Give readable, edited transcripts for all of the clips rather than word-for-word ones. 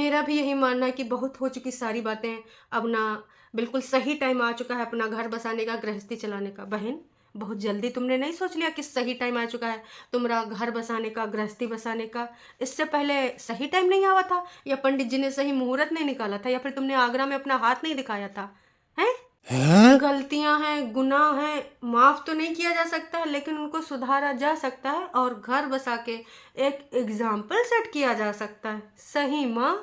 मेरा भी यही मानना है कि बहुत हो चुकी सारी बातें। अब ना बिल्कुल सही टाइम आ चुका है अपना घर बसाने का, गृहस्थी चलाने का। बहन, बहुत जल्दी तुमने नहीं सोच लिया कि सही टाइम आ चुका है तुम्हारा घर बसाने का, गृहस्थी बसाने का? इससे पहले सही टाइम नहीं आवा था, या पंडित जी ने सही मुहूर्त नहीं निकाला था, या फिर तुमने आगरा में अपना हाथ नहीं दिखाया था? हैं? गलतियां हैं, गुनाह हैं, माफ तो नहीं किया जा सकता है, लेकिन उनको सुधारा जा सकता है और घर बसा के एक एग्जाम्पल सेट किया जा सकता है। सही माँ,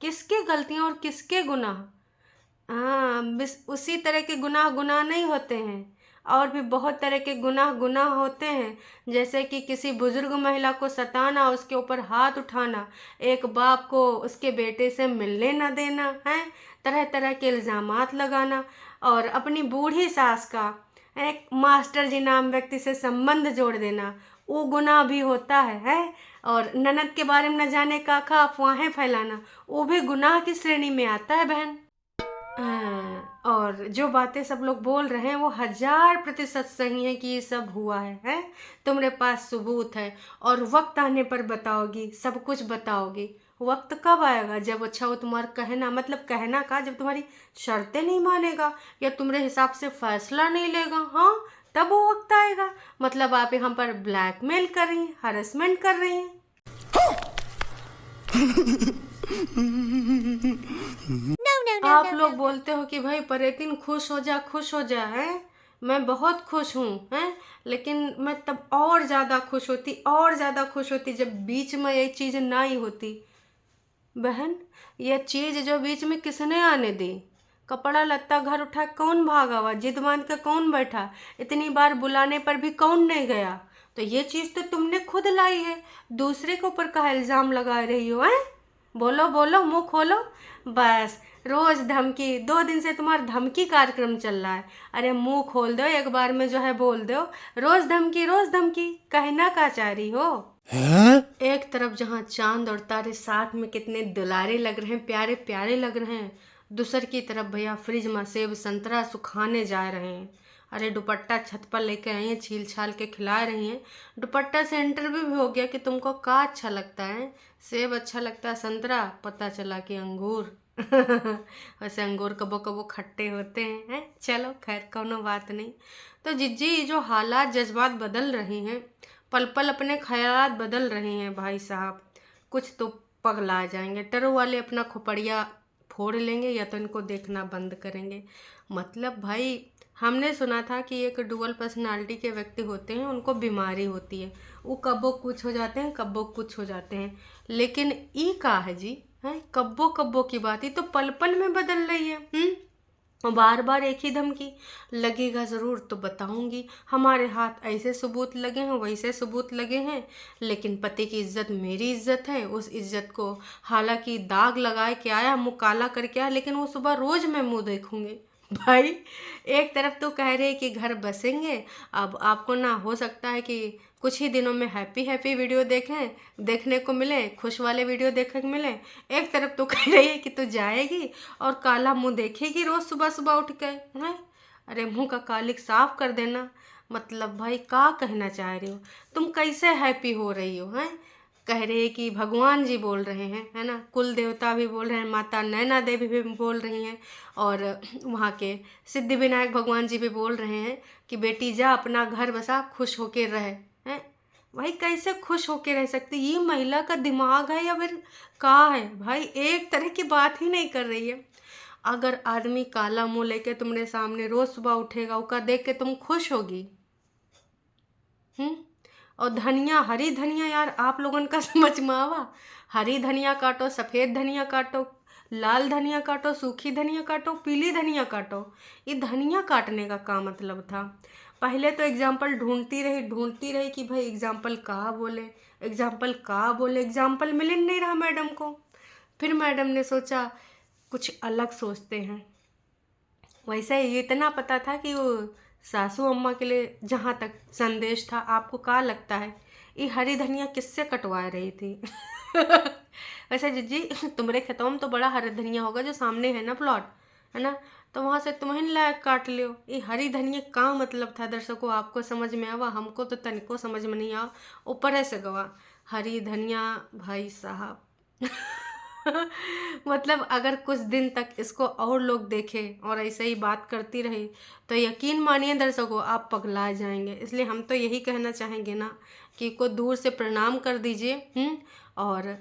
किसके गलतियां और किसके गुनाह? हाँ, बस उसी तरह के गुनाह गुनाह नहीं होते हैं, और भी बहुत तरह के गुनाह गुनाह होते हैं। जैसे कि किसी बुजुर्ग महिला को सताना, उसके ऊपर हाथ उठाना, एक बाप को उसके बेटे से मिलने न देना है, तरह तरह के इल्ज़ामात लगाना, और अपनी बूढ़ी सास का एक मास्टर जी नाम व्यक्ति से संबंध जोड़ देना, वो गुनाह भी होता है। और ननद के बारे में न जाने का अफवाहें फैलाना, वो भी गुनाह की श्रेणी में आता है बहन। और जो बातें सब लोग बोल रहे हैं वो 1000% सही है कि ये सब हुआ है? तुम्हारे पास सबूत है, और वक्त आने पर बताओगी, सब कुछ बताओगी। वक्त कब आएगा? जब अच्छा वो तुम्हारा कहना, मतलब कहना का, जब तुम्हारी शर्तें नहीं मानेगा या तुम्हारे हिसाब से फैसला नहीं लेगा, हाँ, तब वो वक्त आएगा। मतलब आप यहाँ पर ब्लैकमेल कर रही हैं, हरेसमेंट कर रही हैं। आप लोग बोलते हो कि भाई परेतिन खुश हो जा, खुश हो जा, है? मैं बहुत खुश हूँ, हैं? लेकिन मैं तब और ज़्यादा खुश होती, और ज़्यादा खुश होती जब बीच में ये चीज़ ना ही होती। बहन, ये चीज़ जो बीच में किसने आने दी? कपड़ा लत्ता घर उठा कौन भागा हुआ? जिद बांध के कौन बैठा? इतनी बार बुलाने पर भी कौन नहीं गया? तो ये चीज़ तो तुमने खुद लाई है, दूसरे के ऊपर का इल्ज़ाम लगा रही हो, हैं? बोलो बोलो, मुंह खोलो। बस रोज धमकी, 2 दिन से तुम्हारा धमकी कार्यक्रम चल रहा है। अरे मुंह खोल दो, एक बार में जो है बोल दो। रोज धमकी, रोज धमकी, कहना का चाह रही हो? एक तरफ जहाँ चांद और तारे साथ में कितने दुलारे लग रहे हैं, प्यारे प्यारे लग रहे हैं, दूसर की तरफ भैया फ्रिज में सेब संतरा सुखाने जा रहे हैं। अरे दुपट्टा छत पर लेके आई हैं, छील छाल के खिला रही हैं। दुपट्टा से इंटरव्यू भी हो गया कि तुमको क्या अच्छा लगता है, सेब अच्छा लगता है, संतरा? पता चला कि अंगूर। वैसे अंगूर कबो कबो खट्टे होते हैं। चलो खैर, कोनो बात नहीं। तो जिज्जी, जो हालात जज्बात बदल रहे हैं, पल पल अपने ख्यालात बदल रहे हैं भाई साहब, कुछ तो पगला जाएंगे। टरो वाले अपना खोपड़िया फोड़ लेंगे, या तो इनको देखना बंद करेंगे। मतलब भाई, हमने सुना था कि एक डुअल पर्सनालिटी के व्यक्ति होते हैं, उनको बीमारी होती है, वो कब्बो कुछ हो जाते हैं, कब्बो कुछ हो जाते हैं। लेकिन ई का है जी, है कब्बो कब्बो की बात, ही तो पल पल में बदल रही है। और बार बार एक ही धमकी, लगेगा ज़रूर तो बताऊंगी, हमारे हाथ ऐसे सबूत लगे हैं, वैसे सबूत लगे हैं, लेकिन पति की इज्जत मेरी इज्जत है। उस इज्जत को हालांकि दाग लगाए के आया, मुँह काला करके आया, लेकिन वो सुबह रोज मैं मुँह देखूंगी। भाई, एक तरफ तो कह रहे कि घर बसेंगे, अब आपको ना हो सकता है कि कुछ ही दिनों में हैप्पी हैप्पी वीडियो देखने को मिले, खुश वाले वीडियो देखने को मिले। एक तरफ तो कह रही है कि तू जाएगी और काला मुंह देखेगी रोज सुबह सुबह उठ के, हैं? अरे मुंह का कालिक साफ कर देना। मतलब भाई, क्या कहना चाह रही हो? तुम कैसे हैप्पी हो रही हो, हैं? कह रहे हैं कि भगवान जी बोल रहे हैं, है ना, कुल देवता भी बोल रहे हैं, माता नैना देवी भी बोल रही हैं, और वहाँ के सिद्धि विनायक भगवान जी भी बोल रहे हैं कि बेटी जा, अपना घर बसा, खुश होके रहे। हैं? भाई, कैसे खुश होके रह सकती? ये महिला का दिमाग है या फिर का है? भाई, एक तरह की बात ही नहीं कर रही है। अगर आदमी काला मुंह लेके तुम्हारे सामने रोज सुबह उठेगा, उसका देख के तुम खुश होगी? और धनिया, हरी धनिया, यार आप लोगों का समझ में आवा? हरी धनिया काटो, सफ़ेद धनिया काटो, लाल धनिया काटो, सूखी धनिया काटो, पीली धनिया काटो, ये धनिया काटने का मतलब था? पहले तो एग्जाम्पल ढूंढती रही कि भाई एग्जाम्पल कहाँ बोले, एग्जाम्पल कहाँ बोले, एग्जाम्पल मिल ही नहीं रहा मैडम को। फिर मैडम ने सोचा कुछ अलग सोचते हैं। वैसे ये इतना पता था कि वो सासू अम्मा के लिए जहाँ तक संदेश था। आपको क्या लगता है ये हरी धनिया किससे कटवा रही थी? वैसे जिज्जी, तुम्हारे खेतों में तो बड़ा हरा धनिया होगा जो सामने है ना प्लॉट, है ना, तो वहाँ से तुम्हें लायक काट लियो। ये हरी धनिया का मतलब था दर्शकों, आपको समझ में आवा? हमको तो तनिको समझ में नहीं आवा, ऊपर से गवा हरी धनिया भाई साहब। मतलब अगर कुछ दिन तक इसको और लोग देखें और ऐसे ही बात करती रही तो यकीन मानिए दर्शकों, आप पगला जाएंगे। इसलिए हम तो यही कहना चाहेंगे ना कि को दूर से प्रणाम कर दीजिए। और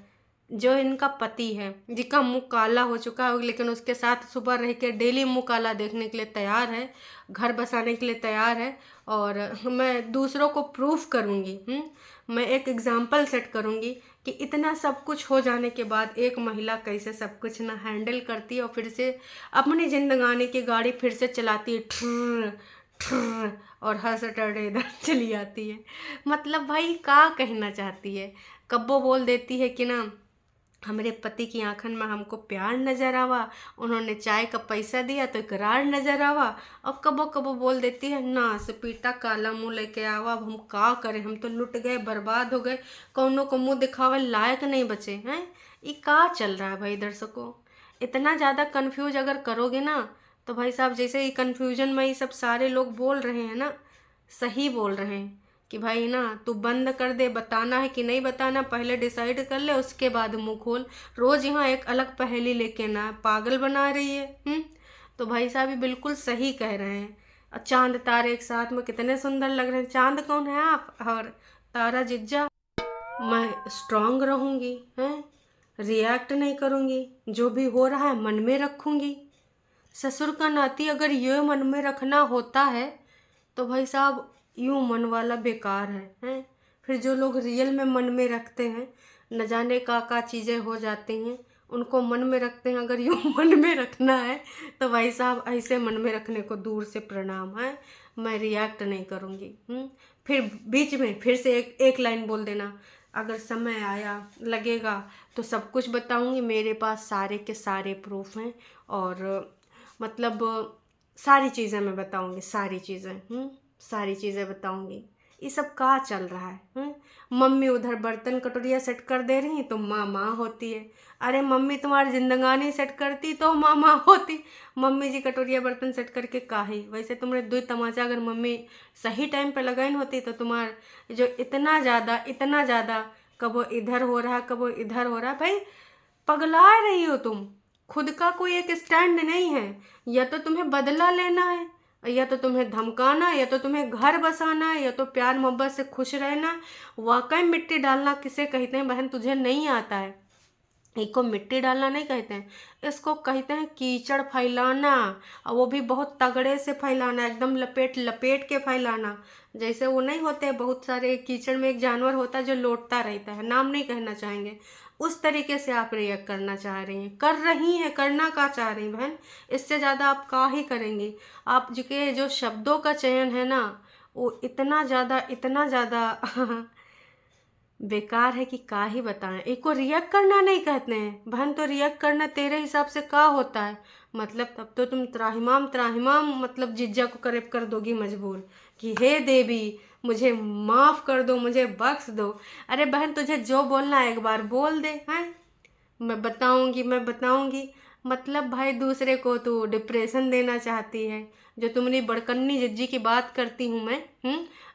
जो इनका पति है, जिसका मुंह काला हो चुका है लेकिन उसके साथ सुबह रह के डेली मुंह काला देखने के लिए तैयार है, घर बसाने के लिए तैयार है। और मैं दूसरों को प्रूफ करूँगी। मैं एक एग्जाम्पल सेट करूँगी कि इतना सब कुछ हो जाने के बाद एक महिला कैसे सब कुछ ना हैंडल करती है और फिर से अपनी जिंदगानी की गाड़ी फिर से चलाती है, ठुर्र ठुर्र, और हर सैटरडे इधर चली आती है। मतलब भाई क्या कहना चाहती है। कब वो बोल देती है कि ना हमरे पति की आंखन में हमको प्यार नजर आवा, उन्होंने चाय का पैसा दिया तो इकरार नजर आवा। और कबो कबो बोल देती है ना से पीटा काला मुंह लेके आवा, अब हम का करें, हम तो लुट गए, बर्बाद हो गए, कौनों को मुंह दिखावे लायक नहीं बचे हैं। ये का चल रहा है भाई दर्शकों। इतना ज़्यादा कंफ्यूज अगर करोगे ना तो भाई साहब, जैसे ये कंफ्यूजन में ये सब सारे लोग बोल रहे हैं ना, सही बोल रहे हैं कि भाई ना तू बंद कर दे, बताना है कि नहीं बताना पहले डिसाइड कर ले, उसके बाद मुंह खोल। रोज़ यहाँ एक अलग पहेली लेके ना पागल बना रही है। तो भाई साहब ये बिल्कुल सही कह रहे हैं। और चांद तारे एक साथ में कितने सुंदर लग रहे हैं। चांद कौन है आप और तारा जिज्जा। मैं स्ट्रांग रहूँगी, हैं, रिएक्ट नहीं करूँगी, जो भी हो रहा है मन में रखूँगी। ससुर का नाती अगर ये मन में रखना होता है तो भाई साहब यूँ मन वाला बेकार है। फिर जो लोग रियल में मन में रखते हैं, न जाने का चीज़ें हो जाती हैं, उनको मन में रखते हैं। अगर यूँ मन में रखना है तो भाई साहब ऐसे मन में रखने को दूर से प्रणाम है। मैं रिएक्ट नहीं करूँगी। फिर बीच में फिर से एक लाइन बोल देना, अगर समय आया लगेगा तो सब कुछ बताऊँगी, मेरे पास सारे के सारे प्रूफ हैं। और मतलब सारी चीज़ें मैं बताऊँगी, सारी चीज़ें, सारी चीज़ें बताऊँगी। ये सब का चल रहा है। मम्मी उधर बर्तन कटोरिया सेट कर दे रही तो माँ होती है। अरे मम्मी तुम्हारी जिंदगानी सेट करती तो माँ होती। मम्मी जी कटोरिया बर्तन सेट करके काहे। वैसे तुम्हारे दो तमाचा अगर मम्मी सही टाइम पे लगाइन होती तो तुम्हार जो इतना ज़्यादा कबो इधर हो रहा कबो इधर हो रहा, भाई पगला रही हो तुम। खुद का कोई एक स्टैंड नहीं है। या तो तुम्हें बदला लेना है, या तो तुम्हें धमकाना, या तो तुम्हें घर बसाना है, या तो प्यार मोहब्बत से खुश रहना। वाकई मिट्टी डालना किसे कहते हैं बहन, तुझे नहीं आता है। इसको मिट्टी डालना नहीं कहते हैं, इसको कहते हैं कीचड़ फैलाना। और वो भी बहुत तगड़े से फैलाना, एकदम लपेट लपेट के फैलाना। जैसे वो नहीं होते बहुत सारे कीचड़ में एक जानवर होता है जो लौटता रहता है, नाम नहीं कहना चाहेंगे, उस तरीके से आप रिएक्ट करना चाह रही हैं, कर रही हैं, करना का चाह रही बहन। इससे ज़्यादा आप का ही करेंगी। आप के जो शब्दों का चयन है ना वो इतना ज़्यादा बेकार है कि का ही बताएं। एक को रिएक्ट करना नहीं कहते हैं बहन, तो रिएक्ट करना तेरे हिसाब से का होता है। मतलब तब तो तुम त्राहिमाम त्राहिमाम मतलब जिज्जा को करेक्ट कर दोगी मजबूर कि हे देवी मुझे माफ़ कर दो, मुझे बख्श दो। अरे बहन तुझे जो बोलना है एक बार बोल दे। हैं, मैं बताऊंगी। मतलब भाई दूसरे को तो डिप्रेशन देना चाहती है। जो तुमने बड़कन्नी जिज्जी की बात करती हूँ मैं,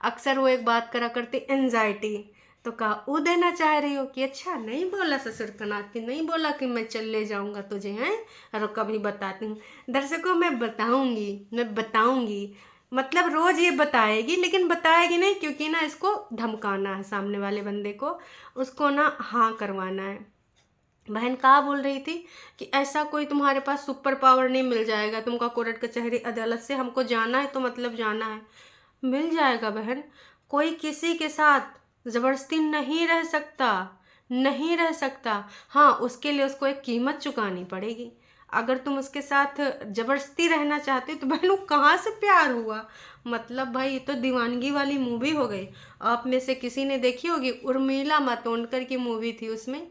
अक्सर वो एक बात करा करती एंजाइटी, तो का वो देना चाह रही हो कि अच्छा नहीं बोला ससुर का नाती, नहीं बोला कि मैं चल ले जाऊंगा तुझे, हैं। और कभी बताती हूँ दर्शकों, मैं बताऊंगी। मतलब रोज ये बताएगी, लेकिन बताएगी नहीं क्योंकि ना इसको धमकाना है सामने वाले बंदे को, उसको ना हाँ करवाना है। बहन कहाँ बोल रही थी कि ऐसा कोई तुम्हारे पास सुपर पावर नहीं मिल जाएगा, तुमको कोर्ट कचहरी अदालत से हमको जाना है तो मतलब जाना है। मिल जाएगा बहन। कोई किसी के साथ ज़बरदस्ती नहीं रह सकता, नहीं रह सकता। हाँ, उसके लिए उसको एक कीमत चुकानी पड़ेगी। अगर तुम उसके साथ ज़बरदस्ती रहना चाहते हो तो बहन वो कहाँ से प्यार हुआ। मतलब भाई ये तो दीवानगी वाली मूवी हो गई। आप में से किसी ने देखी होगी, उर्मिला मातोंडकर की मूवी थी उसमें।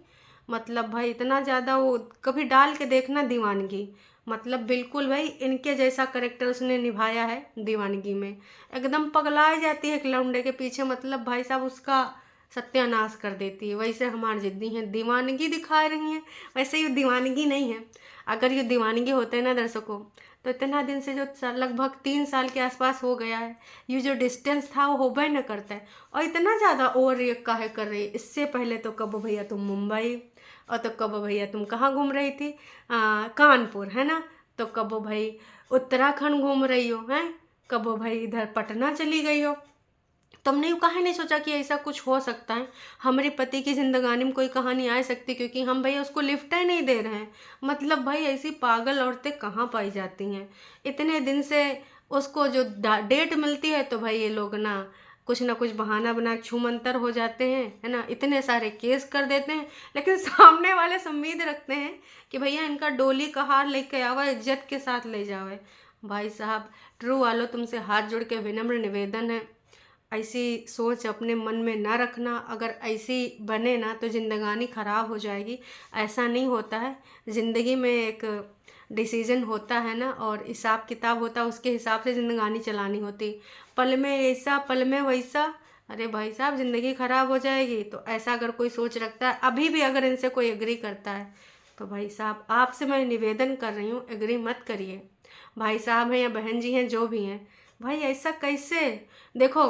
मतलब भाई इतना ज़्यादा वो कभी डाल के देखना दीवानगी। मतलब बिल्कुल भाई इनके जैसा करेक्टर उसने निभाया है दीवानगी में। एकदम पगला जाती है एक लौंडे के पीछे, मतलब भाई साहब उसका सत्यानाश कर देती है। वैसे हमारी जिद्दी हैं दीवानगी दिखा रही हैं, वैसे ये दीवानगी नहीं है। अगर ये दीवानगी होते हैं ना दर्शकों, तो इतना दिन से जो लगभग 3 साल के आसपास हो गया है, ये जो डिस्टेंस था वो होबे न करता है। और इतना ज़्यादा ओवर रिएक्ट काहे कर रही है। इससे पहले तो कब भैया तुम मुंबई और तो कबो भैया तुम कहाँ घूम रही थी? कानपुर, है ना? तो कबो भाई उत्तराखंड घूम रही हो, हैं? कबो भाई इधर पटना चली गई हो। तुमने यूँ काहे नहीं सोचा कि ऐसा कुछ हो सकता है? हमारे पति की ज़िंदगानी में कोई कहानी आ सकती, क्योंकि हम भैया उसको लिफ्ट ही नहीं दे रहे हैं। मतलब भाई ऐसी पागल औरतें कहाँ पाई जाती हैं? इतने दिन से उसको जो डेट मिलती है तो भाई ये लोग ना कुछ बहाना बना के छूमंतर हो जाते हैं, है ना? इतने सारे केस कर देते हैं, लेकिन सामने वाले से उम्मीद रखते हैं कि भैया इनका डोली का हार लेके आवा, इज्जत के साथ ले जावे। भाई साहब, ट्रू वालों तुमसे हाथ जोड़ के विनम्र निवेदन है, ऐसी सोच अपने मन में ना रखना। अगर ऐसी बने ना तो ज़िंदगानी ख़राब हो जाएगी। ऐसा नहीं होता है, ज़िंदगी में एक डिसीज़न होता है ना, और हिसाब किताब होता है, उसके हिसाब से ज़िंदगानी चलानी होती। पल में ऐसा पल में वैसा, अरे भाई साहब ज़िंदगी ख़राब हो जाएगी। तो ऐसा अगर कोई सोच रखता है, अभी भी अगर इनसे कोई एग्री करता है, तो भाई साहब आपसे मैं निवेदन कर रही हूँ, एग्री मत करिए। भाई साहब हैं या बहन जी हैं, जो भी हैं, भाई ऐसा कैसे? देखो,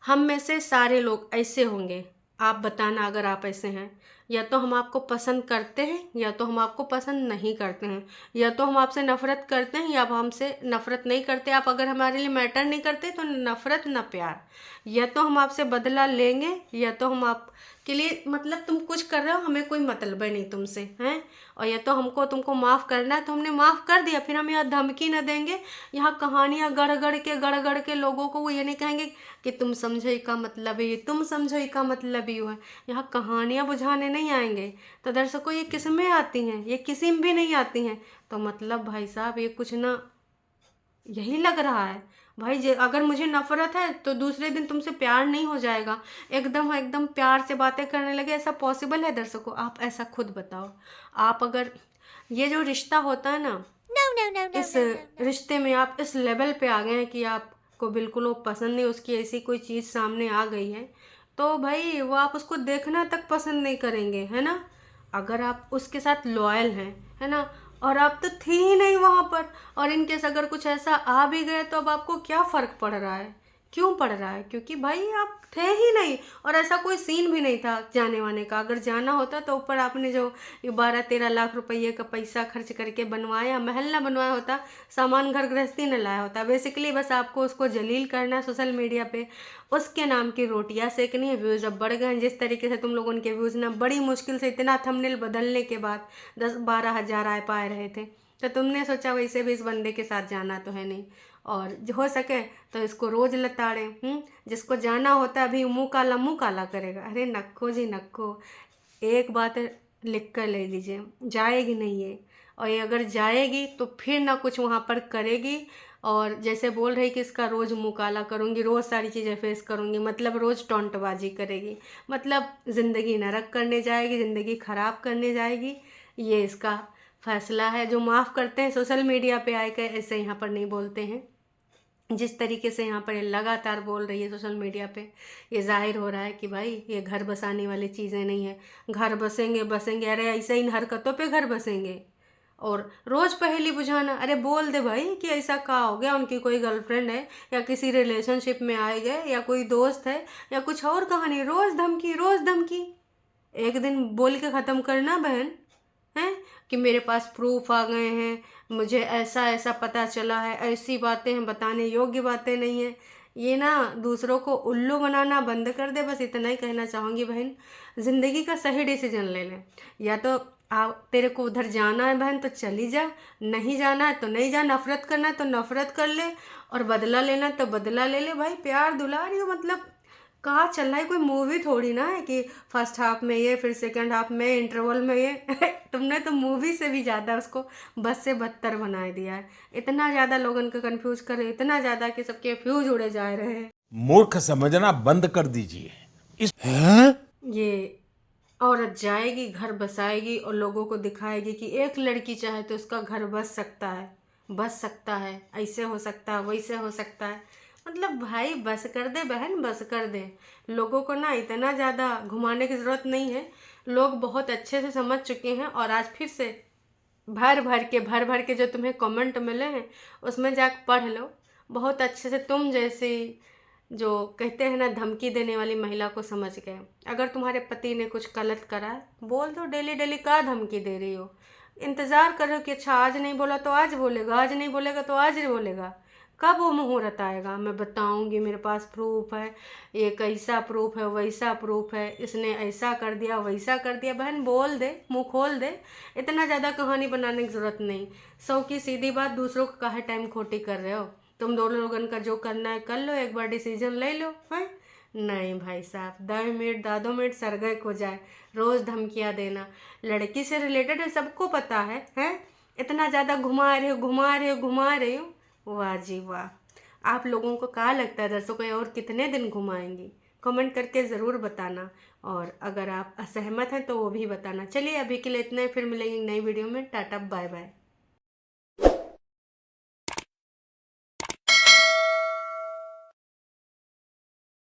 हम में से सारे लोग ऐसे होंगे, आप बताना अगर आप ऐसे हैं। या तो हम आपको पसंद करते हैं, या तो हम आपको पसंद नहीं करते हैं, या तो हम आपसे नफ़रत करते हैं, या आप हमसे नफ़रत नहीं करते। आप अगर हमारे लिए मैटर नहीं करते तो नफ़रत न प्यार। या तो हम आपसे बदला लेंगे, या तो हम आपके लिए, मतलब तुम कुछ कर रहे हो, हमें कोई मतलब है नहीं तुमसे, हैं? और या तो हमको तुमको माफ़ करना है तो हमने माफ़ कर दिया, फिर हम यहाँ धमकी न देंगे, यहाँ कहानियाँ गढ़ गढ़ के लोगों को वो ये नहीं कहेंगे कि तुम समझो इसका मतलब ये, तुम समझो इसका मतलब ये है। यहाँ कहानियाँ बुझाने नहीं आएंगे। तो दर्शकों, ये किस में आती हैं? ये किसी में भी नहीं आती हैं। तो मतलब भाई साहब, ये कुछ ना यही लग रहा है। भाई अगर मुझे नफ़रत है तो दूसरे दिन तुमसे प्यार नहीं हो जाएगा, एकदम एकदम प्यार से बातें करने लगे। ऐसा पॉसिबल है दर्शकों? आप ऐसा खुद बताओ। आप अगर ये जो रिश्ता होता है ना, इस रिश्ते में आप इस लेवल पे आ गए हैं कि आपको बिल्कुल वो पसंद नहीं, उसकी ऐसी कोई चीज़ सामने आ गई है, तो भाई वो आप उसको देखना तक पसंद नहीं करेंगे, है ना? अगर आप उसके साथ लॉयल हैं, है ना, और आप तो थी ही नहीं वहाँ पर, और इनकेस अगर कुछ ऐसा आ भी गए तो अब आपको क्या फ़र्क पड़ रहा है? क्यों पड़ रहा है? क्योंकि भाई आप थे ही नहीं, और ऐसा कोई सीन भी नहीं था जाने वाने का। अगर जाना होता तो ऊपर आपने जो ये 12-13 लाख रुपये का पैसा खर्च करके बनवाया, महल ना बनवाया होता, सामान घर गृहस्थी न लाया होता। बेसिकली बस आपको उसको जलील करना है सोशल मीडिया पे, उसके नाम की रोटियां सेकनी है। व्यूज़ अब बढ़ गए हैं, जिस तरीके से तुम लोगों के व्यूज़ ना बड़ी मुश्किल से, इतना थंबनेल बदलने के बाद 10-12 हज़ार आए पाए रहे थे, तो तुमने सोचा वैसे भी इस बंदे के साथ जाना तो है नहीं, और जो हो सके तो इसको रोज़ लताड़े। जिसको जाना होता है अभी मुँह काला करेगा। अरे नक्को जी नक्को, एक बात लिख कर ले लीजिए, जाएगी नहीं ये, और ये अगर जाएगी तो फिर ना कुछ वहाँ पर करेगी। और जैसे बोल रही कि इसका रोज़ मुँह काला करूँगी, रोज़ सारी चीज़ें फेस करूँगी, मतलब रोज़ टोंटबाजी करेगी, मतलब ज़िंदगी नरक करने जाएगी, ज़िंदगी ख़राब करने जाएगी। ये इसका फैसला है। जो माफ़ करते हैं सोशल मीडिया पे आए के, ऐसे यहाँ पर नहीं बोलते हैं। जिस तरीके से यहाँ पर ये लगातार बोल रही है सोशल मीडिया पे, ये जाहिर हो रहा है कि भाई ये घर बसाने वाली चीज़ें नहीं है। घर बसेंगे बसेंगे, अरे ऐसे इन हरकतों पे घर बसेंगे। और रोज़ पहेली बुझाना, अरे बोल दे भाई कि ऐसा क्या हो गया, उनकी कोई गर्लफ्रेंड है, या किसी रिलेशनशिप में आए गए, या कोई दोस्त है, या कुछ और कहानी। रोज़ धमकी, रोज़ धमकी। एक दिन बोल के ख़त्म करना बहन, हैं कि मेरे पास प्रूफ आ गए हैं, मुझे ऐसा ऐसा पता चला है, ऐसी बातें हैं, बताने योग्य बातें नहीं हैं। ये ना दूसरों को उल्लू बनाना बंद कर दे, बस इतना ही कहना चाहूँगी बहन। ज़िंदगी का सही डिसीजन ले लें। या तो आप, तेरे को उधर जाना है बहन तो चली जा, नहीं जाना है तो नहीं जा, नफ़रत करना है तो नफ़रत कर ले, और बदला लेना है तो बदला ले ले। भाई प्यार दुलार, ये मतलब कहाँ चल रहा है? कोई मूवी थोड़ी ना है कि फर्स्ट हाफ में ये, फिर सेकंड हाफ में, इंटरवल में ये। तुमने तो मूवी से भी ज़्यादा उसको बस से बदतर बना दिया है। इतना ज़्यादा लोगों को कंफ्यूज कर रहे हो, इतना ज़्यादा कि सबके फ्यूज उड़े जा रहे हैं। मूर्ख समझना बंद कर दीजिए इस हैं? ये औरत जाएगी, घर बसाएगी, और लोगों को दिखाएगी कि एक लड़की चाहे तो उसका घर बस सकता है, बस सकता है, ऐसे हो सकता है, वैसे हो सकता है। मतलब भाई बस कर दे बहन, बस कर दे। लोगों को ना इतना ज़्यादा घुमाने की ज़रूरत नहीं है। लोग बहुत अच्छे से समझ चुके हैं, और आज फिर से भर भर के जो तुम्हें कमेंट मिले हैं उसमें जाकर पढ़ लो। बहुत अच्छे से तुम जैसी जो कहते हैं ना, धमकी देने वाली महिला को समझ गए। अगर तुम्हारे पति ने कुछ गलत करा, बोल दो। डेली डेली का धमकी दे रही हो? इंतज़ार कर रहे हो कि अच्छा आज नहीं बोला तो आज बोलेगा, आज नहीं बोलेगा तो आज ही बोलेगा। कब वो मुहूर्त आएगा? मैं बताऊंगी, मेरे पास प्रूफ है, ये कैसा प्रूफ है, वैसा प्रूफ है, इसने ऐसा कर दिया, वैसा कर दिया। बहन बोल दे, मुंह खोल दे। इतना ज़्यादा कहानी बनाने की ज़रूरत नहीं। सौ की सीधी बात, दूसरों का काहे टाइम खोटी कर रहे हो? तुम दोनों लोगन का जो करना है कर लो, एक बार डिसीजन ले लो। है नहीं भाई साहब, 10 मिनट दादो मिनट सरगय हो जाए, रोज़ धमकियाँ देना। लड़की से रिलेटेड है, सबको पता है। हैं इतना ज़्यादा घुमा रहे हो, घुमा रहे हो, घुमा रहे हो। वाह जी वाह। आप लोगों को क्या लगता है दर्शकों, और कितने दिन घुमाएंगी? कमेंट करके ज़रूर बताना, और अगर आप असहमत हैं तो वो भी बताना। चलिए अभी के लिए इतना ही, फिर मिलेंगे नई वीडियो में। Tata bye bye.